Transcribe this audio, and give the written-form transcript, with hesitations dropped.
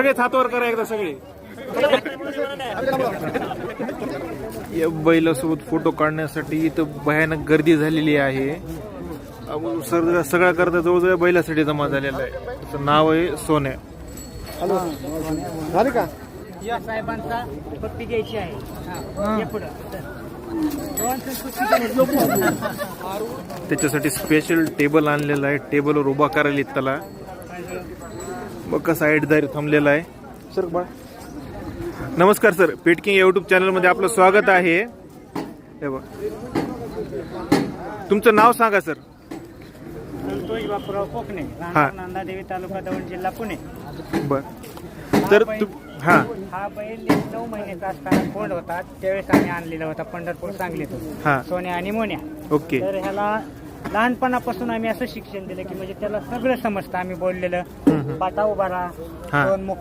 सगळेच हातवर करा एकदा सगळे. या बैलासोबत फोटो काढण्यासाठी इथं भयानक गर्दी झालेली आहे. सगळा करता जवळजवळ बैलासाठी जमा झालेला आहे. त्याचं नाव आहे सोन्या. झाले का या साहेबांचा पत्ती घ्यायची आहे. त्याच्यासाठी स्पेशल टेबल आणलेला आहे. टेबलवर उभा करायला त्याला बघ कसा साईडदारी थांबलेला आहे. सर बा नमस्कार सर, पेटकिंग युट्यूब चॅनल मध्ये आपलं स्वागत आहे. हे बघ तुमचं नाव सांगा सर. संतोष बापूराव कोकणे, हा. नांदादेवी तालुका दौंड जिल्हा पुणे. बर तर हा हा बैल 9 महिन्याचा असताना कोंड होता, त्यावेळेस आम्ही आणलेला होता पंढरपूर सांगलीतून. हा सोन्या आणि मोन्या. ओके. तर ह्याला लहानपणापासून आम्ही असं शिक्षण दिलं की म्हणजे त्याला सगळं समजतं. आम्ही बोललेलं पाटा उभा हा. राहा, दोन मुका